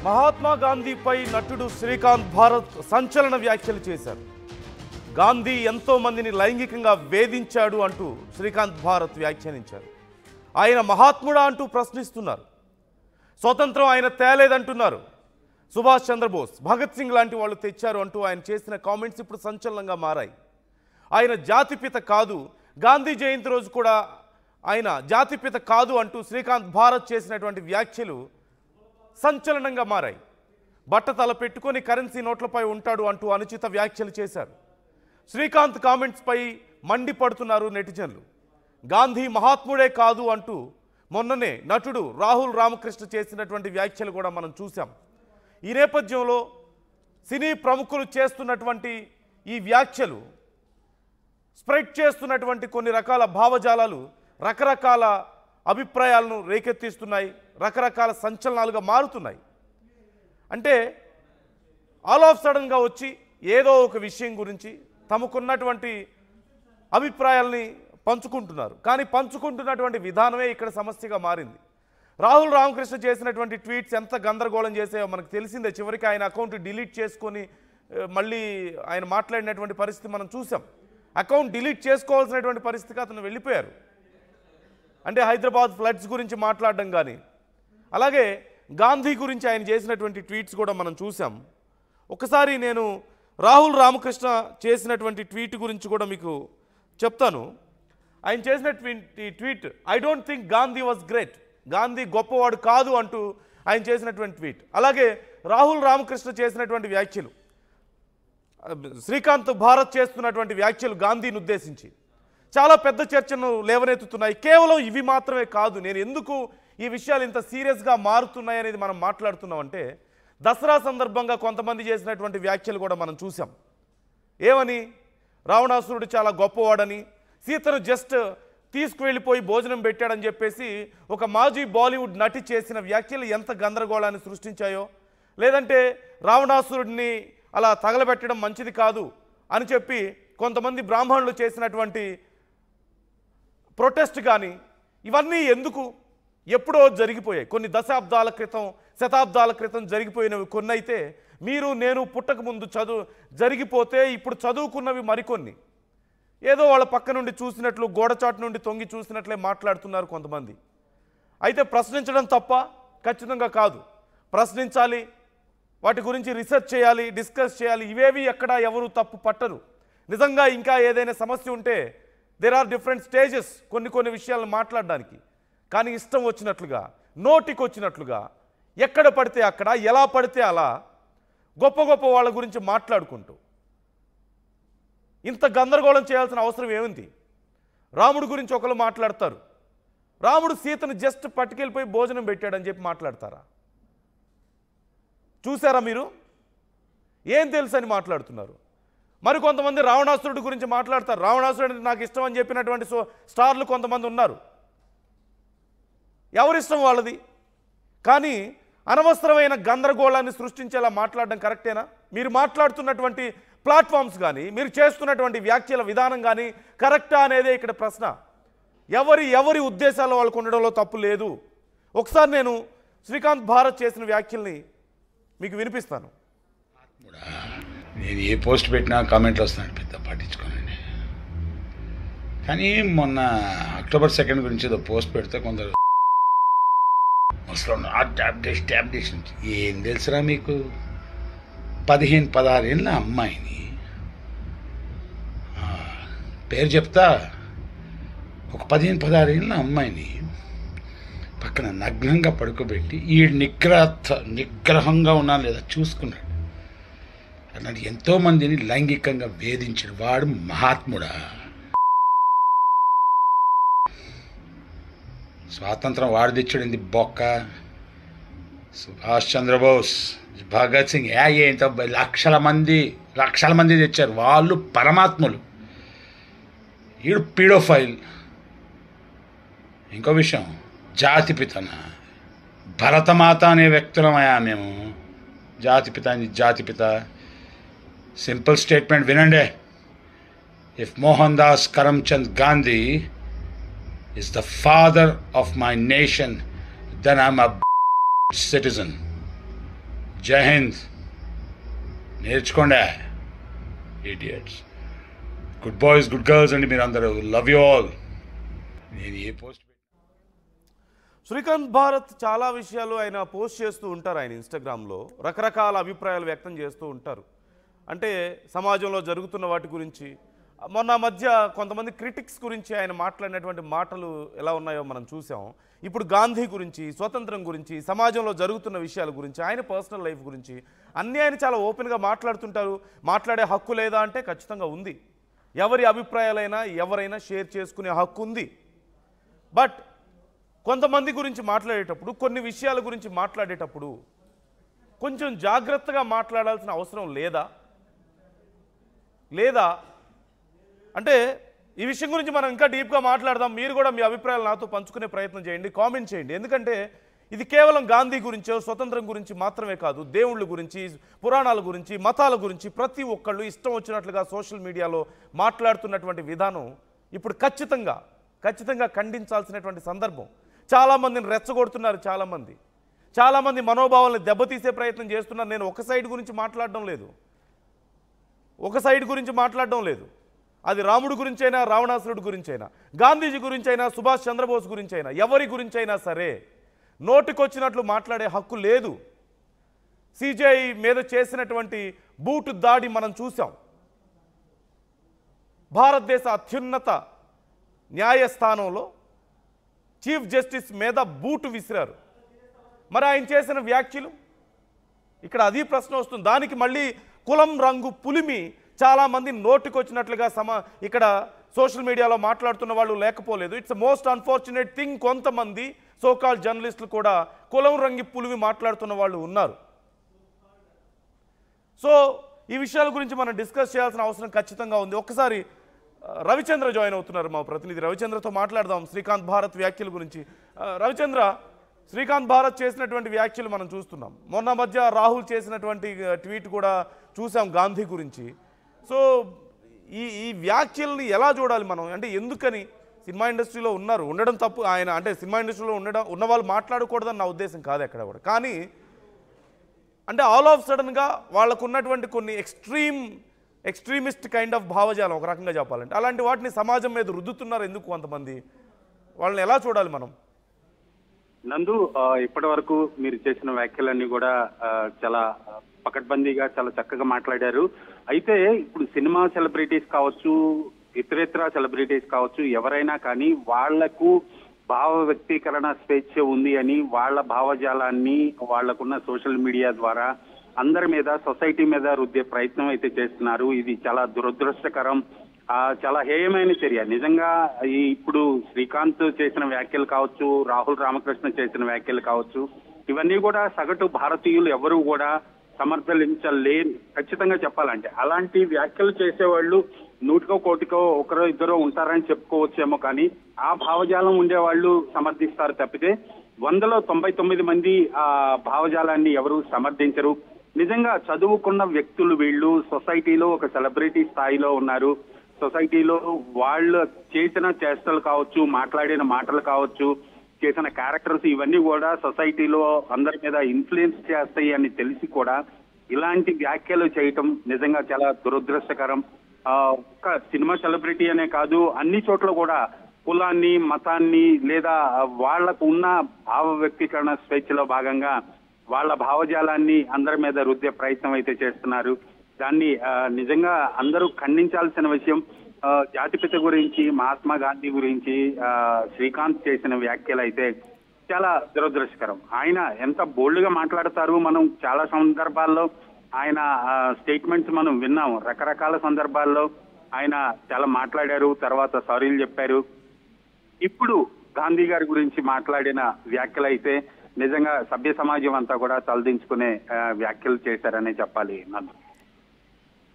మహాత్మా గాంధీపై నటుడు శ్రీకాంత్ భారత్ సంచలన వ్యాఖ్యలు చేశారు. గాంధీ ఎంతో మందిని లైంగికంగా వేధించాడు అంటూ శ్రీకాంత్ భారత్ వ్యాఖ్యానించారు. ఆయన మహాత్ముడా అంటూ ప్రశ్నిస్తున్నారు. స్వతంత్రం ఆయన తేలేదంటున్నారు. సుభాష్ చంద్రబోస్, భగత్ సింగ్ లాంటి వాళ్ళు తెచ్చారు అంటూ ఆయన చేసిన కామెంట్స్ ఇప్పుడు సంచలనంగా మారాయి. ఆయన జాతిపిత కాదు, గాంధీ జయంతి రోజు కూడా ఆయన జాతిపిత కాదు అంటూ శ్రీకాంత్ భారత్ చేసినటువంటి వ్యాఖ్యలు సంచలనంగా మారాయి. బట్టతల పెట్టుకొని కరెన్సీ నోట్లపై ఉంటాడు అంటూ అనుచిత వ్యాఖ్యలు చేశారు. శ్రీకాంత్ కామెంట్స్పై మండిపడుతున్నారు నెటిజన్లు. గాంధీ మహాత్ముడే కాదు అంటూ మొన్ననే నటుడు రాహుల్ రామకృష్ణ చేసినటువంటి వ్యాఖ్యలు కూడా మనం చూసాం. ఈ నేపథ్యంలో సినీ ప్రముఖులు చేస్తున్నటువంటి ఈ వ్యాఖ్యలు స్ప్రెడ్ చేస్తున్నటువంటి కొన్ని రకాల భావజాలాలు రకరకాల అభిప్రాయాలను రేకెత్తిస్తున్నాయి, రకరకాల సంచలనాలుగా మారుతున్నాయి. అంటే ఆల్ ఆఫ్ సడన్గా వచ్చి ఏదో ఒక విషయం గురించి తమకున్నటువంటి అభిప్రాయాల్ని పంచుకుంటున్నారు. కానీ పంచుకుంటున్నటువంటి విధానమే ఇక్కడ సమస్యగా మారింది. రాహుల్ రామకృష్ణ చేసినటువంటి ట్వీట్స్ ఎంత గందరగోళం చేసాయో మనకు తెలిసిందే. చివరికి ఆయన అకౌంట్ డిలీట్ చేసుకొని మళ్ళీ ఆయన మాట్లాడినటువంటి పరిస్థితి మనం చూసాం. అకౌంట్ డిలీట్ చేసుకోవాల్సినటువంటి పరిస్థితికి అతను వెళ్ళిపోయారు. అంటే హైదరాబాద్ ఫ్లడ్స్ గురించి మాట్లాడడం కానీ, అలాగే గాంధీ గురించి ఆయన చేసినటువంటి ట్వీట్స్ కూడా మనం చూసాం. ఒకసారి నేను రాహుల్ రామకృష్ణ చేసినటువంటి ట్వీట్ గురించి కూడా మీకు చెప్తాను. ఆయన చేసినటువంటి tweet, I don't think Gandhi was great, Gandhi గొప్పవాడు కాదు అంటూ ఆయన చేసినటువంటి ట్వీట్. అలాగే రాహుల్ రామకృష్ణ చేసినటువంటి వ్యాఖ్యలు, శ్రీకాంత్ భారత్ చేస్తున్నటువంటి వ్యాఖ్యలు గాంధీని ఉద్దేశించి చాలా పెద్ద చర్చను లేవనెత్తుతున్నాయి. కేవలం ఇవి మాత్రమే కాదు. నేను ఎందుకు ఈ విషయాలు ఇంత సీరియస్గా మారుతున్నాయి అనేది మనం మాట్లాడుతున్నామంటే, దసరా సందర్భంగా కొంతమంది చేసినటువంటి వ్యాఖ్యలు కూడా మనం చూసాం. ఏమని, రావణాసురుడు చాలా గొప్పవాడని, సీతను జస్ట్ తీసుకువెళ్ళిపోయి భోజనం పెట్టాడని చెప్పేసి ఒక మాజీ బాలీవుడ్ నటి చేసిన వ్యాఖ్యలు ఎంత గందరగోళాన్ని సృష్టించాయో, లేదంటే రావణాసురుడిని అలా తగలబెట్టడం మంచిది కాదు అని చెప్పి కొంతమంది బ్రాహ్మణులు చేసినటువంటి ప్రొటెస్ట్ కానీ, ఇవన్నీ ఎందుకు, ఎప్పుడో జరిగిపోయాయి. కొన్ని దశాబ్దాల క్రితం, శతాబ్దాల క్రితం జరిగిపోయినవి కొన్ని అయితే, మీరు నేను పుట్టక ముందు జరిగిపోతే ఇప్పుడు చదువుకున్నవి మరికొన్ని. ఏదో వాళ్ళ పక్క నుండి చూసినట్లు, గోడచాటు నుండి తొంగి చూసినట్లే మాట్లాడుతున్నారు కొంతమంది. అయితే ప్రశ్నించడం తప్ప? ఖచ్చితంగా కాదు. ప్రశ్నించాలి, వాటి గురించి రీసెర్చ్ చేయాలి, డిస్కస్ చేయాలి. ఇవేవి ఎక్కడ ఎవరు తప్పు పట్టరు. నిజంగా ఇంకా ఏదైనా సమస్య ఉంటే దేర్ ఆర్ డిఫరెంట్ స్టేజెస్ కొన్ని విషయాలను మాట్లాడడానికి. కానీ ఇష్టం వచ్చినట్లుగా, నోటికి వచ్చినట్లుగా, ఎక్కడ పడితే అక్కడ, ఎలా పడితే అలా గొప్ప గొప్ప వాళ్ళ గురించి మాట్లాడుకుంటూ ఇంత గందరగోళం చేయాల్సిన అవసరం ఏముంది? రాముడి గురించి ఒకరు మాట్లాడతారు, రాముడు సీతను జస్ట్ పట్టుకెళ్ళిపోయి భోజనం పెట్టాడని చెప్పి మాట్లాడతారా? చూసారా మీరు? ఏం తెలుసు అని మాట్లాడుతున్నారు. మరి కొంతమంది రావణాసురుడి గురించి మాట్లాడతారు. రావణాసురుడు అంటే నాకు ఇష్టం అని చెప్పినటువంటి స్టార్లు కొంతమంది ఉన్నారు. ఎవరిష్టం వాళ్ళది. కానీ అనవసరమైన గందరగోళాన్ని సృష్టించేలా మాట్లాడడం కరెక్టేనా? మీరు మాట్లాడుతున్నటువంటి ప్లాట్ఫామ్స్ కానీ, మీరు చేస్తున్నటువంటి వ్యాఖ్యల విధానం కానీ కరెక్టా అనేదే ఇక్కడ ప్రశ్న. ఎవరి ఉద్దేశాలు వాళ్ళకు ఉండడంలో తప్పు లేదు. ఒకసారి నేను శ్రీకాంత్ భారత్ చేసిన వ్యాఖ్యల్ని మీకు వినిపిస్తాను. నేను ఏ పోస్ట్ పెట్టినా కామెంట్లు వస్తున్నాను, పెద్ద పట్టించుకోనండి. కానీ మొన్న అక్టోబర్ 2 గురించి ఏదో పోస్ట్ పెడితే కొందరు ముసలి ట్యాబ్లెట్స్ నుంచి ఏం తెలుసురా మీకు? 15-16 ఏళ్ళ అమ్మాయిని పేరు చెప్తా, ఒక 15-16 ఏళ్ళ అమ్మాయిని పక్కన నగ్నంగా పడుకోబెట్టి ఈ నిగ్రహంగా ఉన్నా లేదా చూసుకున్నాడు. అలాంటి ఎంతోమందిని లైంగికంగా వేధించిన వాడు మహాత్ముడా? స్వాతంత్రం వాడు తెచ్చాడింది బొక్క. సుభాష్ చంద్రబోస్, భగత్ సింగ్ ఏంటో లక్షల మంది తెచ్చారు. వాళ్ళు పరమాత్ములు, ఈడు పీడోఫైల్. ఇంకో విషయం, జాతిపితన భరతమాత అనే వ్యక్తులమయ్యా మేము. జాతిపిత సింపుల్ స్టేట్మెంట్ వినండి. If Mohan Das Karamchand Gandhi is the father of my nation, then I'm a citizen. జై హింద్. నేర్చుకోండి idiots. Good boys good girls అండి మీరు అందరూ. Love you all. నేను ఏ పోస్ట్ శ్రీకాంత్ భారత్ చాలా విషయాలు ఆయన పోస్ట్ చేస్తూ ఉంటారు. ఆయన ఇన్స్టాగ్రామ్లో రకరకాల అభిప్రాయాలు వ్యక్తం చేస్తూ ఉంటారు. అంటే సమాజంలో జరుగుతున్న వాటి గురించి, మొన్న మధ్య కొంతమంది క్రిటిక్స్ గురించి ఆయన మాట్లాడినటువంటి మాటలు ఎలా ఉన్నాయో మనం చూసాం. ఇప్పుడు గాంధీ గురించి, స్వతంత్రం గురించి, సమాజంలో జరుగుతున్న విషయాల గురించి, ఆయన పర్సనల్ లైఫ్ గురించి అన్నీ ఆయన చాలా ఓపెన్గా మాట్లాడుతుంటారు. మాట్లాడే హక్కు లేదా అంటే ఖచ్చితంగా ఉంది. ఎవరి అభిప్రాయాలైనా ఎవరైనా షేర్ చేసుకునే హక్కు ఉంది. బట్ కొంతమంది గురించి మాట్లాడేటప్పుడు, కొన్ని విషయాల గురించి మాట్లాడేటప్పుడు కొంచెం జాగ్రత్తగా మాట్లాడాల్సిన అవసరం లేదా అంటే ఈ విషయం గురించి మనం ఇంకా డీప్గా మాట్లాడదాం. మీరు కూడా మీ అభిప్రాయాలు నాతో పంచుకునే ప్రయత్నం చేయండి, కామెంట్ చేయండి. ఎందుకంటే ఇది కేవలం గాంధీ గురించో స్వతంత్రం గురించి మాత్రమే కాదు, దేవుళ్ళ గురించి, పురాణాల గురించి, మతాల గురించి ప్రతి ఒక్కళ్ళు ఇష్టం వచ్చినట్లుగా సోషల్ మీడియాలో మాట్లాడుతున్నటువంటి విధానం ఇప్పుడు ఖచ్చితంగా ఖండించాల్సినటువంటి సందర్భం. చాలామందిని రెచ్చగొడుతున్నారు. చాలామంది మనోభావాలను దెబ్బతీసే ప్రయత్నం చేస్తున్నారు. నేను ఒక సైడ్ గురించి మాట్లాడడం లేదు. అది రాముడి గురించైనా, రావణాసురుడి గురించైనా, గాంధీజీ గురించైనా, సుభాష్ చంద్రబోస్ గురించైనా, ఎవరి గురించైనా సరే నోటికొచ్చినట్లు మాట్లాడే హక్కు లేదు. సిజేఐ మీద చేసినటువంటి బూటు దాడి మనం చూసాం. భారతదేశ అత్యున్నత న్యాయస్థానంలో చీఫ్ జస్టిస్ మీద బూటు విసిరారు. మరి ఆయన చేసిన వ్యాఖ్యలు ఇక్కడ అది ప్రశ్న వస్తుంది. దానికి మళ్ళీ కులం రంగు పులిమి చాలామంది నోటికొచ్చినట్లుగా ఇక్కడ సోషల్ మీడియాలో మాట్లాడుతున్న వాళ్ళు లేకపోలేదు. It's most unfortunate thing. కొంతమంది సోకాల్ జర్నలిస్టులు కూడా కులం రంగు పులిమి మాట్లాడుతున్న వాళ్ళు ఉన్నారు. సో ఈ విషయాల గురించి మనం డిస్కస్ చేయాల్సిన అవసరం ఖచ్చితంగా ఉంది. ఒక్కసారి రవిచంద్ర జాయిన్ అవుతున్నారు, మా ప్రతినిధి. రవిచంద్రతో మాట్లాడదాం శ్రీకాంత్ భారత్ వ్యాఖ్యల గురించి. రవిచంద్ర, శ్రీకాంత్ భారత్ చేసినటువంటి వ్యాఖ్యలు మనం చూస్తున్నాం. మొన్న మధ్య రాహుల్ చేసినటువంటి ట్వీట్ కూడా చూసాం గాంధీ గురించి. సో ఈ వ్యాఖ్యల్ని ఎలా చూడాలి మనం? అంటే ఎందుకని సినిమా ఇండస్ట్రీలో ఉండడం తప్పు. ఆయన అంటే సినిమా ఇండస్ట్రీలో ఉన్న వాళ్ళు మాట్లాడకూడదని నా ఉద్దేశం కాదు ఎక్కడ కూడా. కానీ అంటే ఆల్ ఆఫ్ సడన్గా వాళ్ళకు ఉన్నటువంటి కొన్ని ఎక్స్ట్రీమిస్ట్ కైండ్ ఆఫ్ భావజాలం, ఒక రకంగా చెప్పాలంటే అలాంటి వాటిని సమాజం మీద రుద్దుతున్నారు ఎందుకు కొంతమంది? వాళ్ళని ఎలా చూడాలి మనం? నందు, ఇప్పటి వరకు మీరు చేసిన వ్యాఖ్యలన్నీ కూడా చాలా పకడ్బందీగా చాలా చక్కగా మాట్లాడారు. అయితే ఇప్పుడు సినిమా సెలబ్రిటీస్ కావచ్చు, ఇతరేతర సెలబ్రిటీస్ కావచ్చు, ఎవరైనా కానీ వాళ్లకు భావ వ్యక్తీకరణ స్వేచ్ఛ ఉంది అని వాళ్ళ భావజాలాన్ని వాళ్లకున్న సోషల్ మీడియా ద్వారా అందరి మీద, సొసైటీ మీద రుద్దే ప్రయత్నం అయితే చేస్తున్నారు. ఇది చాలా దురదృష్టకరం, చాలా హేయమైన చర్య. నిజంగా ఇప్పుడు శ్రీకాంత్ చేసిన వ్యాఖ్యలు కావచ్చు, రాహుల్ రామకృష్ణ చేసిన వ్యాఖ్యలు కావచ్చు, ఇవన్నీ కూడా సగటు భారతీయులు ఎవరు కూడా సమర్థించలేరు ఖచ్చితంగా చెప్పాలంటే. అలాంటి వ్యాఖ్యలు చేసేవాళ్ళు నూటికో కోటికో ఒకరో ఇద్దరో ఉంటారని చెప్పుకోవచ్చేమో, కానీ ఆ భావజాలం ఉండేవాళ్ళు సమర్థిస్తారు తప్పితే 100లో 99 మంది ఆ భావజాలాన్ని ఎవరు సమర్థించరు. నిజంగా చదువుకున్న వ్యక్తులు వీళ్ళు. సొసైటీలో ఒక సెలబ్రిటీ స్థాయిలో ఉన్నారు. సొసైటీలో వాళ్ళు చేసిన చేష్టలు కావచ్చు, మాట్లాడిన మాటలు కావచ్చు, చేసిన క్యారెక్టర్స్, ఇవన్నీ కూడా సొసైటీలో అందరి మీద ఇన్ఫ్లుయెన్స్ చేస్తాయి అని తెలిసి కూడా ఇలాంటి వ్యాఖ్యలు చేయటం నిజంగా చాలా దురదృష్టకరం. ఒక్క సినిమా సెలబ్రిటీ అనే కాదు, అన్ని చోట్ల కూడా కులాన్ని, మతాన్ని లేదా వాళ్లకు ఉన్న భావ వ్యక్తీకరణ స్వేచ్ఛలో భాగంగా వాళ్ళ భావజాలాన్ని అందరి మీద రుద్దే ప్రయత్నం అయితే చేస్తున్నారు. దాన్ని నిజంగా అందరూ ఖండించాల్సిన విషయం. జాతిపిత గురించి, మహాత్మా గాంధీ గురించి శ్రీకాంత్ చేసిన వ్యాఖ్యలు అయితే చాలా దురదృష్టకరం. ఆయన ఎంత బోల్డ్ గా మాట్లాడతారు. మనం చాలా సందర్భాల్లో ఆయన స్టేట్మెంట్స్ మనం విన్నాము. రకరకాల సందర్భాల్లో ఆయన చాలా మాట్లాడారు, తర్వాత సారీలు చెప్పారు. ఇప్పుడు గాంధీ గారి గురించి మాట్లాడిన వ్యాఖ్యలు అయితే నిజంగా సభ్య సమాజం అంతా కూడా తలదించుకునే వ్యాఖ్యలు చేశారనే చెప్పాలి నన్ను.